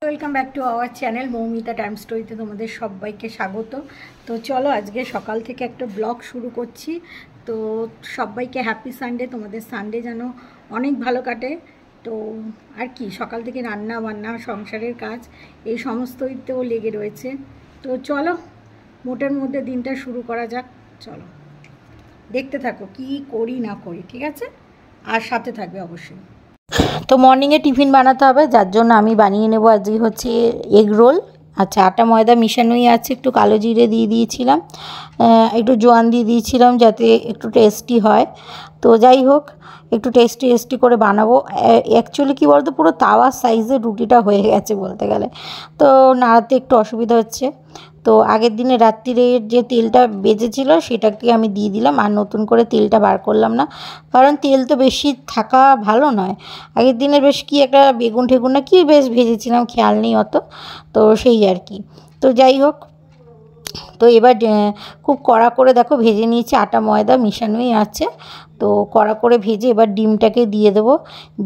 Welcome back to our channel Moumita time স্টোরিতে তোমাদের সবাইকে স্বাগত। তো চলো আজকে সকাল থেকে একটা ব্লগ শুরু করছি। তো সবাইকে হ্যাপি সানডে, তোমাদের সানডে যেন অনেক ভালো কাটে। তো আর কি, সকাল থেকে রান্না বান্না সংসারের কাজ এই সমস্তইতেও লেগে রয়েছে। তো চলো মোটের মধ্যে দিনটা শুরু করা যাক। চলো দেখতে থাকো কি করি না করি, ঠিক আছে? আর সাথে থাকবে অবশ্যই। তো মর্নিংয়ে টিফিন বানাতে হবে, যার জন্য আমি বানিয়ে নেব আজকে হচ্ছে এগ রোল। আচ্ছা, আটা ময়দা মিশানোই আছে, একটু কালো জিরে দিয়ে দিয়েছিলাম, একটু জোয়ান দিয়ে দিয়েছিলাম যাতে একটু টেস্টি হয়। তো যাই হোক, একটু টেস্টি করে বানাবো। অ্যাকচুয়ালি কী বলতো, পুরো তাওয়ার সাইজের রুটিটা হয়ে গেছে বলতে গেলে, তো নাড়াতে একটু অসুবিধা হচ্ছে। তো আগের দিনে রাত্রিরের যে তেলটা বেঁচেছিল সেটাকে আমি দিয়ে দিলাম, আর নতুন করে তেলটা বার করলাম না, কারণ তেল তো বেশি থাকা ভালো নয়। আগের দিনের বেশ কি একটা বেগুন ঠেগুন না কি বেশ ভেজেছিলাম, খেয়াল নেই অত। তো সেই আর কি। তো যাই হোক, তো এবার খুব কড়া করে দেখো ভেজে নিয়েছি, আটা ময়দা মিশানোই আছে। তো কড়া করে ভেজে এবার ডিমটাকে দিয়ে দেবো,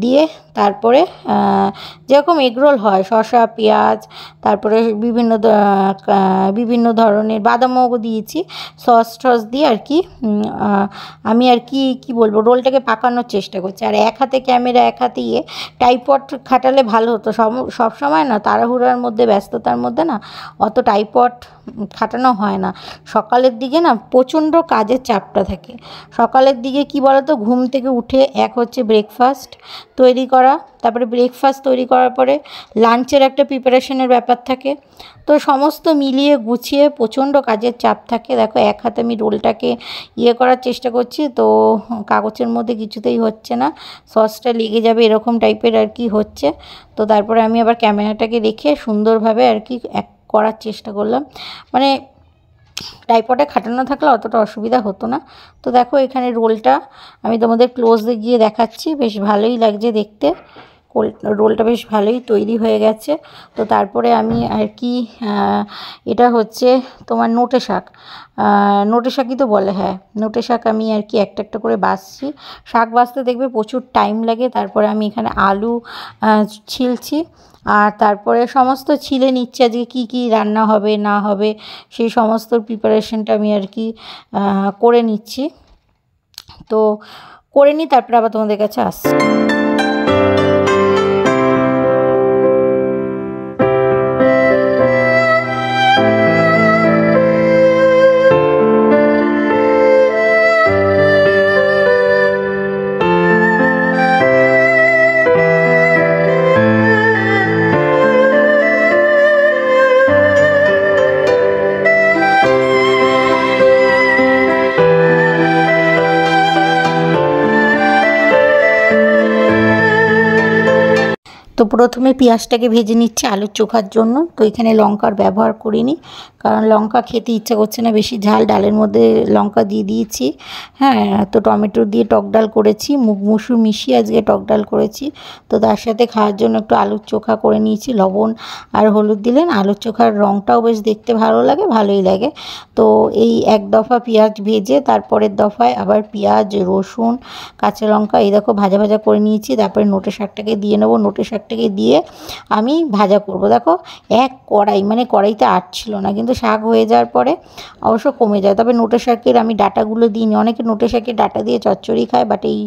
দিয়ে তারপরে যেরকম এগরোল হয় শসা পেঁয়াজ, তারপরে বিভিন্ন ধরনের বাদামও দিয়েছি, সস দিয়ে আর কি। আমি আর কি বলবো, রোলটাকে পাকানোর চেষ্টা করছি। আর এক হাতে ক্যামেরা এক হাতে ট্রাইপড খাটালে ভালো হতো। সব সময় না, তাড়াহুড়ার মধ্যে ব্যস্ততার মধ্যে না অত ট্রাইপড খাটানো হয় না। সকালের দিকে না প্রচণ্ড কাজের চাপটা থাকে। সকালের দিকে কি বলতো, ঘুম থেকে উঠে এক হচ্ছে ব্রেকফাস্ট তৈরি করা, তারপরে ব্রেকফাস্ট তৈরি করার পরে লাঞ্চের একটা প্রিপারেশনের ব্যাপার থাকে। তো সমস্ত মিলিয়ে গুছিয়ে প্রচণ্ড কাজের চাপ থাকে। দেখো এক হাতে আমি রোলটাকে করার চেষ্টা করছি, তো কাগজের মধ্যে কিছুতেই হচ্ছে না, সসটা লেগে যাবে এরকম টাইপের আর কি হচ্ছে। তো তারপরে আমি আবার ক্যামেরাটাকে রেখে সুন্দরভাবে আর কি করার চেষ্টা করলাম, মানে ট্রাইপডে খাটানো থাকলে অতটা অসুবিধা হতো না। তো দেখো এখানে রোলটা আমি তোমাদের ক্লোজে গিয়ে দেখাচ্ছি, বেশ ভালোই লাগছে দেখতে। রোলটা বেশ ভালোই তৈরি হয়ে গেছে। তো তারপরে আমি আর কি এটা হচ্ছে তোমার নোটে শাকই তো বলে, হ্যাঁ নোটে শাক আমি আর কি একটা একটা করে বাছছি। শাক বাছতে দেখবে প্রচুর টাইম লাগে। তারপরে আমি এখানে আলু ছিলছি, আর তারপরে সমস্ত ছিলে নিচ্ছে আজকে কী রান্না হবে না হবে সেই সমস্ত প্রিপারেশনটা আমি আর কি করে নিচ্ছি। তো করে নিই, তারপরে আবার তোমাদের কাছে আসছি। তো প্রথমে পেঁয়াজটাকে ভেজে নিচ্ছি আলুর চোখার জন্য। তো এখানে লঙ্কার ব্যবহার করিনি, কারণ লঙ্কা খেতে ইচ্ছা করছে না বেশি ঝাল, ডালের মধ্যে লঙ্কা দিয়ে দিয়েছি। হ্যাঁ, তো টমেটো দিয়ে টক ডাল করেছি, মুগ মসুর মিশিয়ে আজকে টক ডাল করেছি। তো তার সাথে খাওয়ার জন্য একটু আলুর চোখা করে নিয়েছি, লবণ আর হলুদ দিলেন। আলুর চোখার রঙটাও বেশ দেখতে ভালোই লাগে। তো এই এক দফা পেঁয়াজ ভেজে তারপরের দফায় আবার পেঁয়াজ রসুন কাঁচা লঙ্কা এই দেখো ভাজা করে নিয়েছি। তারপরে নোটে শাকটাকে দিয়ে নেবো, নোটে শাকটাকে দিয়ে আমি ভাজা করব। দেখো এক কড়াই, মানে কড়াইতে আটছিল না, কিন্তু শাক হয়ে যাওয়ার পরে অবশ্য কমে যায়। তবে নোটে শাকের আমি ডাঁটাগুলো দিইনি, অনেকে নোটে শাকের ডাঁটা দিয়ে চচ্চড়ি খায়, বাট এই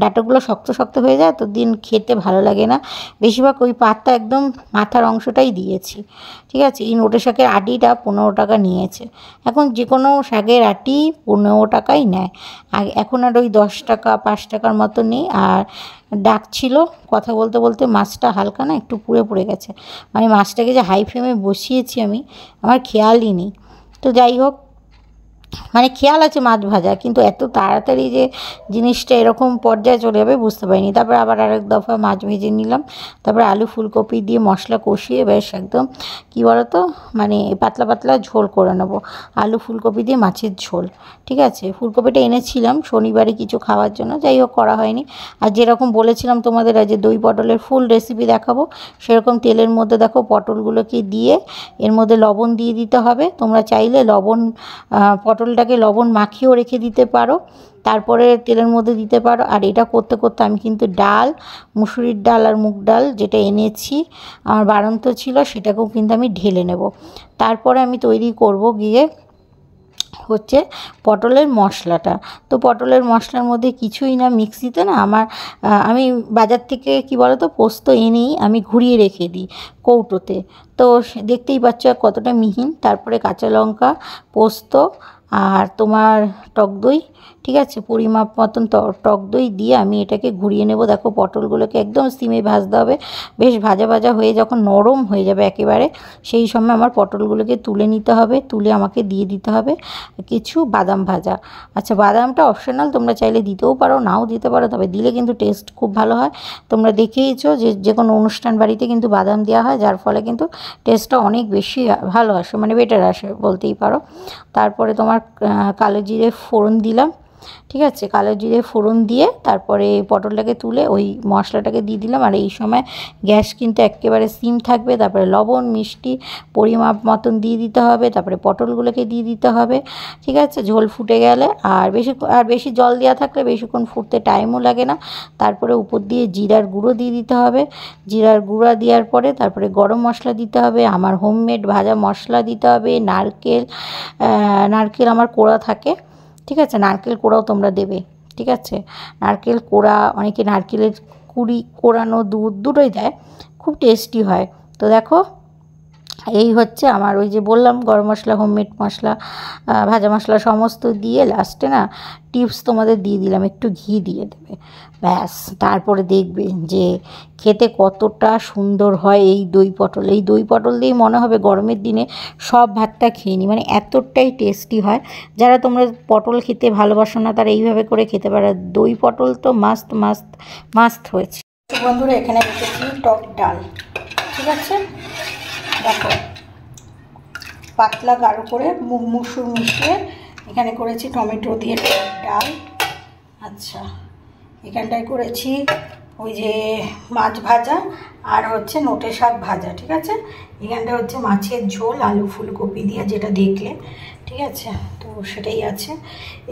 ডাঁটাগুলো শক্ত হয়ে যায়, তো দিন খেতে ভালো লাগে না। বেশিরভাগ ওই পাতটা একদম মাথার অংশটাই দিয়েছি, ঠিক আছে। এই নোটে শাকের আটিটা 15 টাকা নিয়েছে। এখন যে কোনো শাকের আটি 15 টাকাই নেয়, এখন আর ওই 10 টাকা 5 টাকার মতো নেই। আর ডাকছিল কথা বলতে মাছটা হালকা না একটু পুড়ে গেছে, মানে মাছটাকে যে হাই ফ্লেমে বসিয়েছি আমি, আমার খেয়ালই নেই। তো যাই হোক, মানে খেয়াল আছে মাছ ভাজা, কিন্তু এত তাড়াতাড়ি যে জিনিসটা এরকম পর্যায়ে চলে যাবে বুঝতে পারিনি। তারপরে আবার আরেক দফা মাছ ভেজে নিলাম। তারপরে আলু ফুলকপি দিয়ে মশলা কষিয়ে বেশ একদম কী বলতো, মানে পাতলা ঝোল করে নেবো, আলু ফুলকপি দিয়ে মাছের ঝোল, ঠিক আছে। ফুলকপিটা এনেছিলাম শনিবারে কিছু খাওয়ার জন্য, যাই হোক করা হয়নি। আর যেরকম বলেছিলাম তোমাদের আজ দই পটলের ফুল রেসিপি দেখাবো, সেরকম তেলের মধ্যে দেখো পটলগুলোকে দিয়ে এর মধ্যে লবণ দিয়ে দিতে হবে। তোমরা চাইলে লবণ পটল পটলটাকে লবণ মাখিয়েও রেখে দিতে পারো, তারপরে তেলের মধ্যে দিতে পারো। আর এটা করতে করতে আমি কিন্তু ডাল, মুসুরির ডাল আর মুগ ডাল যেটা এনেছি আমার বাড়ন্ত ছিল, সেটাকেও কিন্তু আমি ঢেলে নেব। তারপরে আমি তৈরি করব গিয়ে হচ্ছে পটলের মশলাটা। তো পটলের মশলার মধ্যে কিছুই না, মিক্সিতে না আমি বাজার থেকে কি বলো তো পোস্ত এনেই আমি ঘুরিয়ে রেখে দিই কৌটোতে। তো দেখতেই পাচ্ছ কতটা মিহিন। তারপরে কাঁচা লঙ্কা, পোস্ত আর তোমার টক দই, ঠিক আছে, পরিমাপ মতন টক দই দিয়ে আমি এটাকে ঘুরিয়ে নেব। দেখো পটলগুলোকে একদম সিমে ভাজতে হবে, বেশ ভাজা ভাজা হয়ে যখন নরম হয়ে যাবে একেবারে, সেই সময় আমার পটলগুলোকে তুলে নিতে হবে। তুলে আমাকে দিয়ে দিতে হবে কিছু বাদাম ভাজা। আচ্ছা, বাদামটা অপশনাল, তোমরা চাইলে দিতেও পারো, নাও দিতে পারো, তবে দিলে কিন্তু টেস্ট খুব ভালো হয়। তোমরা দেখেইছো যে কোনো অনুষ্ঠান বাড়িতে কিন্তু বাদাম দেওয়া হয়, যার ফলে কিন্তু টেস্টটা অনেক বেশি ভালো আসে, মানে বেটার আসে বলতেই পারো। তারপরে তোমার কালো জিরে ফোড়ন দিলাম, ঠিক আছে, কালো জিরে ফোড়ন দিয়ে তারপরে পটলটাকে তুলে ওই মশলাটাকে দিয়ে দিলাম। আর এই সময় গ্যাস কিন্তু একেবারে সিম থাকবে। তারপরে লবণ মিষ্টি পরিমাপ মতন দিয়ে দিতে হবে, তারপরে পটলগুলোকে দিয়ে দিতে হবে, ঠিক আছে। ঝোল ফুটে গেলে আর বেশি জল দেওয়া থাকলে বেশিক্ষণ ফুটতে টাইমও লাগে না। তারপরে উপর দিয়ে জিরার গুঁড়ো দিয়ে দিতে হবে। জিরার গুঁড়া দেওয়ার পরে তারপরে গরম মশলা দিতে হবে, আমার হোমমেড ভাজা মশলা দিতে হবে, নারকেল আমার কোড়া থাকে, ঠিক আছে, নারকেল কোড়াও তোমরা দেবে, ঠিক আছে। নারকেল কোড়া, অনেকে নারকেলের কোড়ানো দুধ দুটোই দেয়, খুব টেস্টি হয়। তো দেখো এই হচ্ছে আমার ওই যে বললাম গরম মশলা, হোমমেড মশলা, ভাজা মশলা সমস্ত দিয়ে লাস্টে না টিপস তোমাদের দিয়ে দিলাম, একটু ঘি দিয়ে দেবে, ব্যাস। তারপরে দেখবে যে খেতে কতটা সুন্দর হয় এই দই পটল দিয়েই মনে হবে গরমের দিনে সব ভাতটা খেয়ে নিই, মানে এতটাই টেস্টি হয়। যারা তোমরা পটল খেতে ভালোবাসো না তারা এইভাবে করে খেতে পারো। দই পটল তো মাস্ট মাস্ট মাস্ট হয়েছে। বন্ধুরা এখানে রেখেছি টক ডাল, ঠিক আছে, দেখো পাতলা গাঢ় করে মুসুর মিশিয়ে এখানে করেছি টমেটো দিয়ে ডাল। আচ্ছা, এখানটায় করেছি ওই যে মাছ ভাজা আর হচ্ছে নোটে শাক ভাজা, ঠিক আছে। এখানটা হচ্ছে মাছের ঝোল আলু ফুলকপি দিয়ে, যেটা দেখলে, ঠিক আছে, তো সেটাই আছে।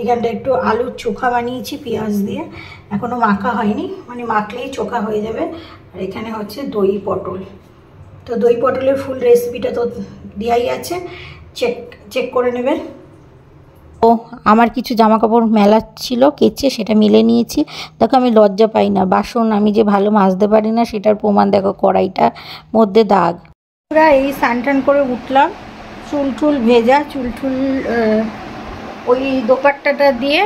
এখানটা একটু আলুর চোখা বানিয়েছি পেঁয়াজ দিয়ে, এখনও মাখা হয়নি, মানে মাখলেই চোখা হয়ে যাবে। আর এখানে হচ্ছে দই পটল। তো দই পটলের ফুল রেসিপিটা তো দেওয়াই আছে, চেক করে নেবেন। ও আমার কিছু জামা কাপড় মেলার ছিল, কেচে সেটা মিলে নিয়েছি। দেখো আমি লজ্জা পাই না, বাসন আমি যে ভালো মাজতে পারি না সেটার প্রমাণ দেখো, কড়াইটার মধ্যে দাগ। পুরা এই স্নান করে উঠলাম, চুল ভেজা, চুল ওই দোপাট্টাটা দিয়ে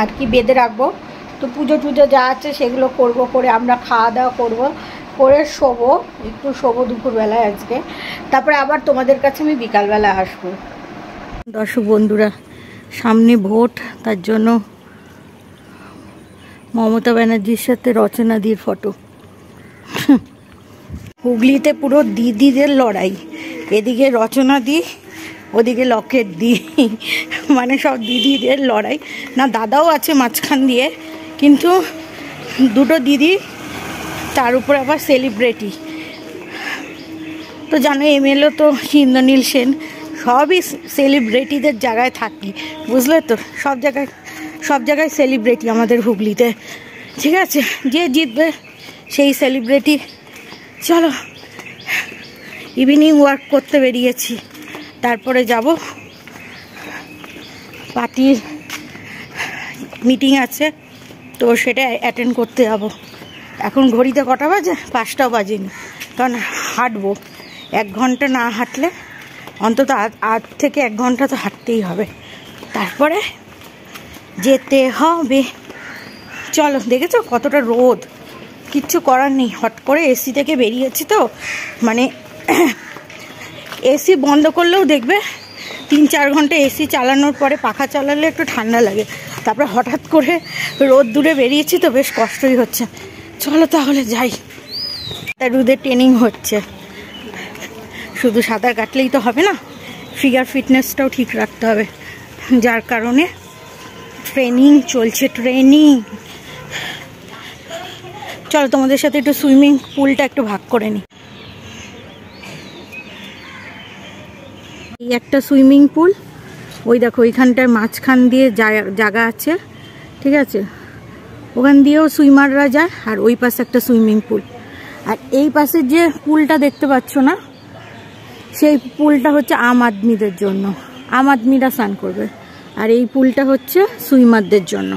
আর কি বেঁধে রাখবো। তো পুজো টুজো যা আছে সেগুলো করব, করে আমরা খাওয়া দাওয়া করবো, করে একটু শোবো দুপুরবেলায় আজকে। তারপরে আবার তোমাদের কাছে আমি বিকালবেলা আসবো। দর্শক বন্ধুরা, সামনে ভোট, তার জন্য মমতা ব্যানার্জির সাথে রচনাদির ফটো। হুগলিতে পুরো দিদিদের লড়াই, এদিকে রচনাদি, ওদিকে লকেটদি, মানে সব দিদিদের লড়াই। না দাদাও আছে মাঝখান দিয়ে, কিন্তু দুটো দিদি, তার উপর আবার সেলিব্রিটি। তো জানো এমএলএ তো ইন্দ্রনীল সেন, সবই সেলিব্রিটিদের জায়গায় থাকি, বুঝলে তো, সব জায়গায় সেলিব্রিটি আমাদের হুগলিতে, ঠিক আছে। যে জিতবে সেই সেলিব্রিটি। চলো ইভিনিং ওয়ার্ক করতে বেরিয়েছি, তারপরে যাব পার্টির মিটিং আছে, তো সেটা অ্যাটেন্ড করতে যাব। এখন ঘড়িতে কটা বাজে? 5টাও বাজেনি, কারণ হাঁটবো। 1 ঘন্টা না হাঁটলে অন্তত 8 থেকে 1 ঘন্টা তো হাঁটতেই হবে, তারপরে যেতে হবে। চলো, দেখেছো কতটা রোদ, কিচ্ছু করার নেই, হট করে এসি থেকে বেরিয়েছি তো, মানে এসি বন্ধ করলেও দেখবে 3-4 ঘন্টা এসি চালানোর পরে পাখা চালালে একটু ঠান্ডা লাগে, তারপরে হঠাৎ করে রোদ দূরে বেরিয়েছি তো বেশ কষ্টই হচ্ছে। চলো তাহলে যাই। রোদের ট্রেনিং হচ্ছে, শুধু সাঁতার কাটলেই তো হবে না, ফিগার ফিটনেসটাও ঠিক রাখতে হবে, যার কারণে ট্রেনিং চলছে। চলো তোমাদের সাথে একটু সুইমিং পুলটা একটু ভাগ করে নিই। এই একটা সুইমিং পুল, ওই দেখো ওইখানটায় মাঝখান দিয়ে জায়গা আছে, ঠিক আছে, ওখান দিয়েও সুইমাররা যায়। আর ওই পাশে একটা সুইমিং পুল। আর এই পাশে যে পুলটা দেখতে পাচ্ছ না, সেই পুলটা হচ্ছে আম আদমিদের জন্য, আম আদমিরা স্নান করবে। আর এই পুলটা হচ্ছে সুইমারদের জন্য।